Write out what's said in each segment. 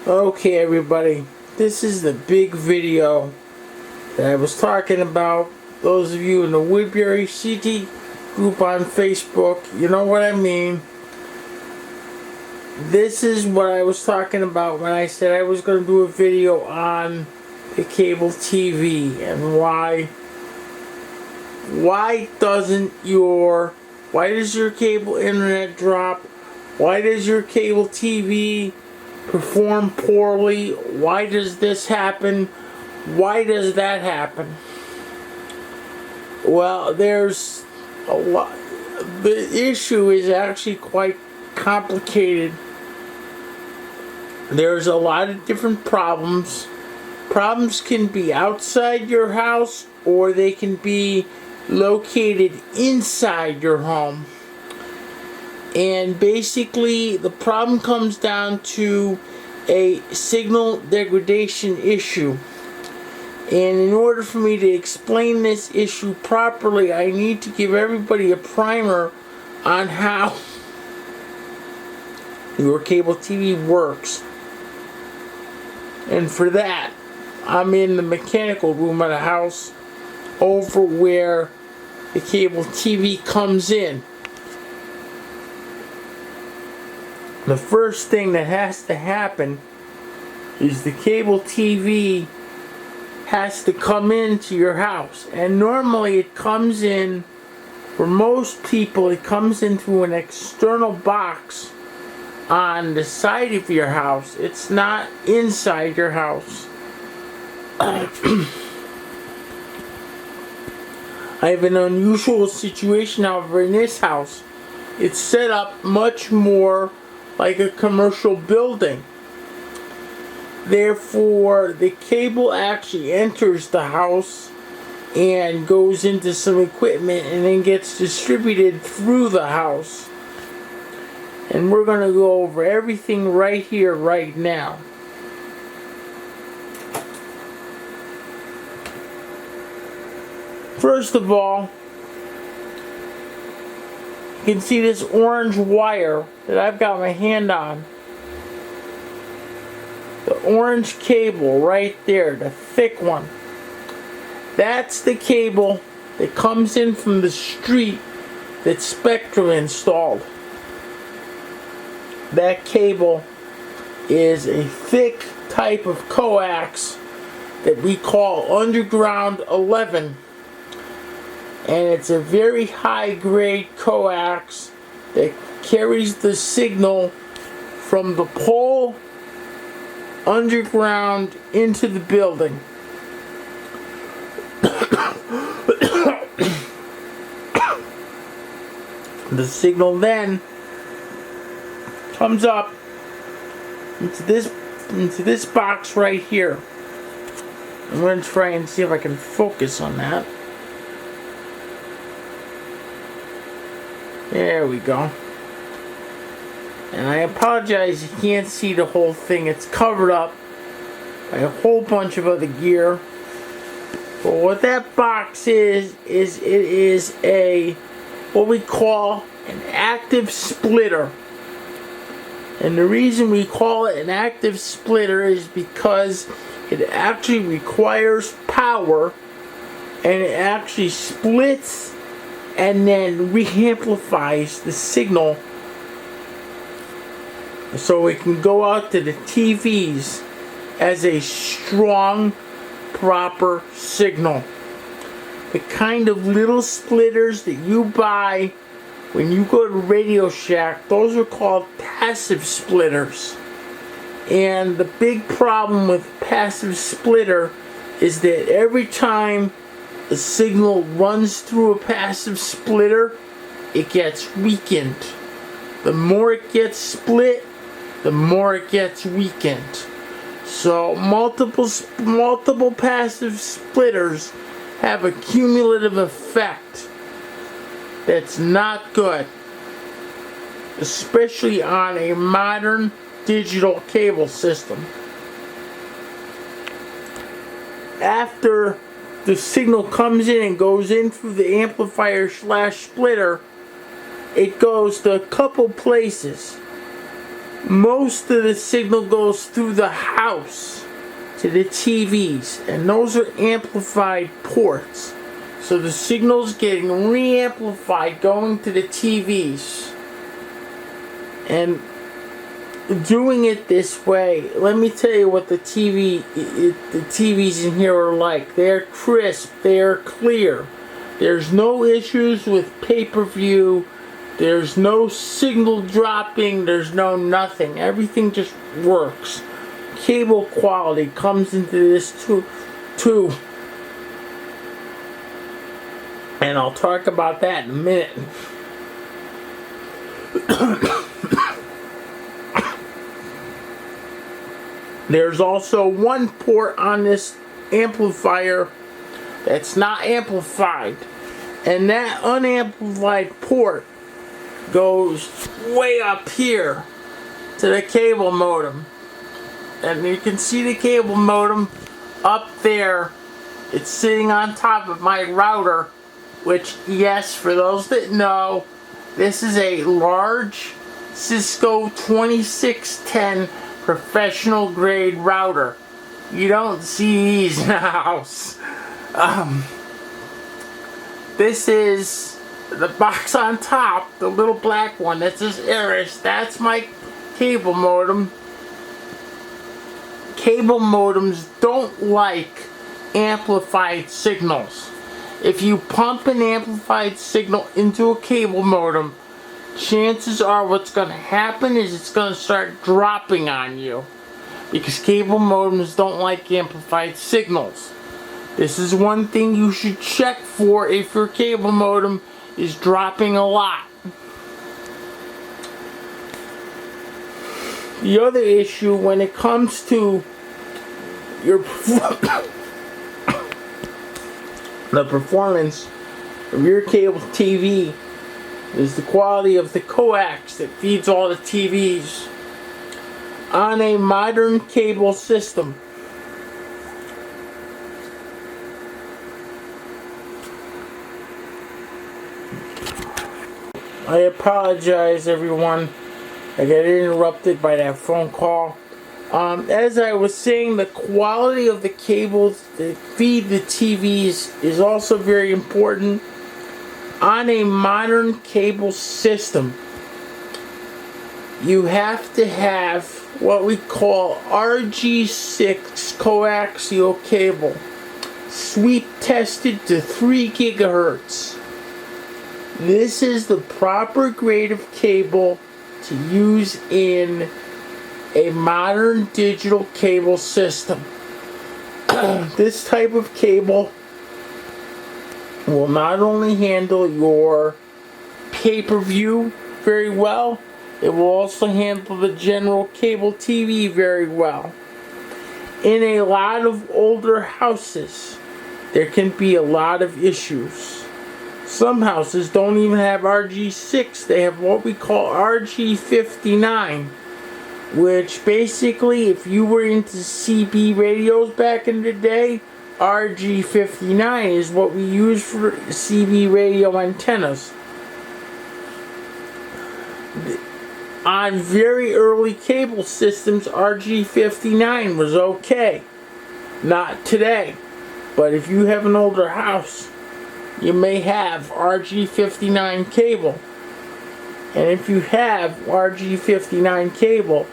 Okay, everybody, this is the big video that I was talking about. Those of you in the Woodbury City group on Facebook, you know what I mean. This is what I was talking about when I said I was going to do a video on the cable TV and why does your cable internet drop? Why does your cable TV perform poorly? Why does this happen? Why does that happen? Well, there's a lot. The issue is actually quite complicated. There's a lot of different problems. Problems can be outside your house or they can be located inside your home. And basically the problem comes down to a signal degradation issue. And in order for me to explain this issue properly, I need to give everybody a primer on how your cable TV works. And for that, I'm in the mechanical room of the house over where the cable TV comes in. The first thing that has to happen is the cable TV has to come into your house. And normally it comes in, for most people, it comes in through an external box on the side of your house. It's not inside your house. I have an unusual situation, however, in this house. It's set up much more like a commercial building. Therefore, the cable actually enters the house and goes into some equipment and then gets distributed through the house. And we're going to go over everything right here, right now. First of all, you can see this orange wire that I've got my hand on. The orange cable right there, the thick one. That's the cable that comes in from the street that Spectrum installed. That cable is a thick type of coax that we call Underground 11. And it's a very high grade coax that carries the signal from the pole underground into the building. The signal then comes up into this box right here. I'm going to try and see if I can focus on that. There we go. And I apologize, you can't see the whole thing. It's covered up by a whole bunch of other gear. But what that box is it is a what we call an active splitter. And the reason we call it an active splitter is because it actually requires power, and it actually splits and then re-amplifies the signal so it can go out to the TVs as a strong, proper signal. The kind of little splitters that you buy when you go to Radio Shack, those are called passive splitters. And the big problem with passive splitter is that every time the signal runs through a passive splitter, it gets weakened. The more it gets split, the more it gets weakened. So multiple passive splitters have a cumulative effect that's not good, especially on a modern digital cable system. After the signal comes in and goes in through the amplifier / splitter, it goes to a couple places. most of the signal goes through the house to the TVs, and those are amplified ports. So the signal's getting re-amplified going to the TVs. And doing it this way, let me tell you what the TVs in here are like. They're crisp, they're clear. There's no issues with pay-per-view. There's no signal dropping. There's no nothing. Everything just works. Cable quality comes into this too. And I'll talk about that in a minute. There's also one port on this amplifier that's not amplified. And that unamplified port goes way up here to the cable modem. And you can see the cable modem up there. It's sitting on top of my router, which, yes, for those that know, this is a large Cisco 2610 professional grade router. You don't see these in the house. This is the box on top, the little black one that says Aris. That's my cable modem. Cable modems don't like amplified signals. If you pump an amplified signal into a cable modem, chances are what's going to happen is it's going to start dropping on you, because cable modems don't like amplified signals. This is one thing you should check for if your cable modem is dropping a lot. The other issue when it comes to your the performance of your cable TV is the quality of the coax that feeds all the TVs. On a modern cable system, I apologize, everyone. I got interrupted by that phone call. As I was saying, the quality of the cables that feed the TVs is also very important. On a modern cable system, you have to have what we call RG6 coaxial cable, sweep tested to 3 gigahertz. This is the proper grade of cable to use in a modern digital cable system. This type of cable will not only handle your pay-per-view very well, it will also handle the general cable TV very well. In a lot of older houses, there can be a lot of issues. Some houses don't even have RG6, they have what we call RG59, which basically, if you were into CB radios back in the day, RG59 is what we use for CB radio antennas. On very early cable systems, RG59 was okay. Not today. But if you have an older house, you may have RG59 cable. And if you have RG59 cable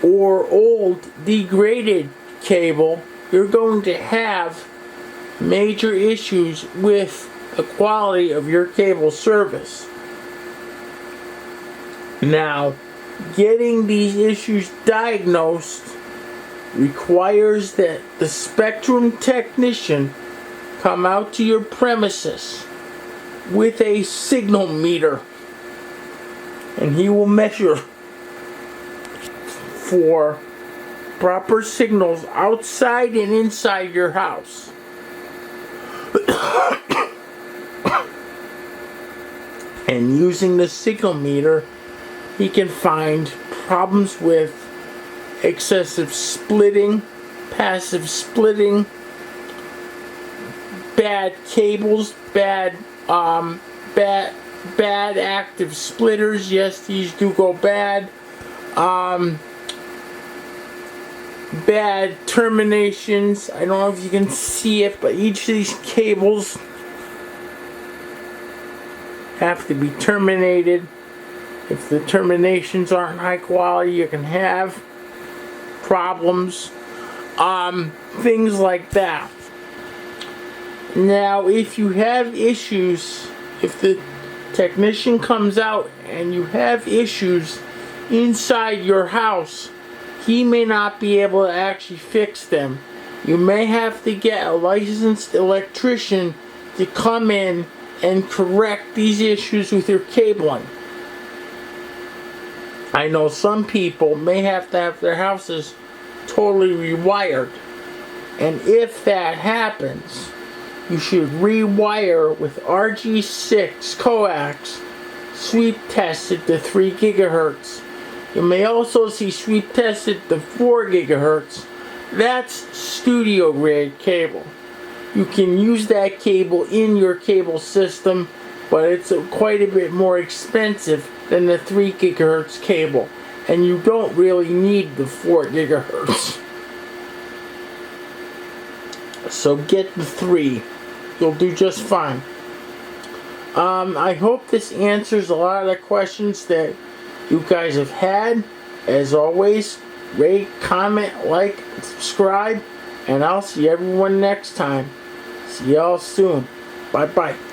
or old degraded cable, you're going to have major issues with the quality of your cable service. Now, getting these issues diagnosed requires that the Spectrum technician come out to your premises with a signal meter, and he will measure for proper signals outside and inside your house. And using the signal meter, he can find problems with excessive splitting, passive splitting, bad cables, bad active splitters. Yes, these do go bad. bad terminations. I don't know if you can see it, but each of these cables have to be terminated. If the terminations aren't high quality, you can have problems. Things like that. Now, if you have issues, if the technician comes out and you have issues inside your house, he may not be able to actually fix them. You may have to get a licensed electrician to come in and correct these issues with your cabling. I know some people may have to have their houses totally rewired, and if that happens, you should rewire with RG6 coax, sweep tested to 3 gigahertz. You may also see sweep tested to 4 gigahertz. That's studio grade cable. You can use that cable in your cable system, but it's quite a bit more expensive than the 3 gigahertz cable. And you don't really need the 4 gigahertz. So get the 3. You'll do just fine. I hope this answers a lot of the questions that you guys have had. As always, rate, comment, like, and subscribe. And I'll see everyone next time. See y'all soon. Bye-bye.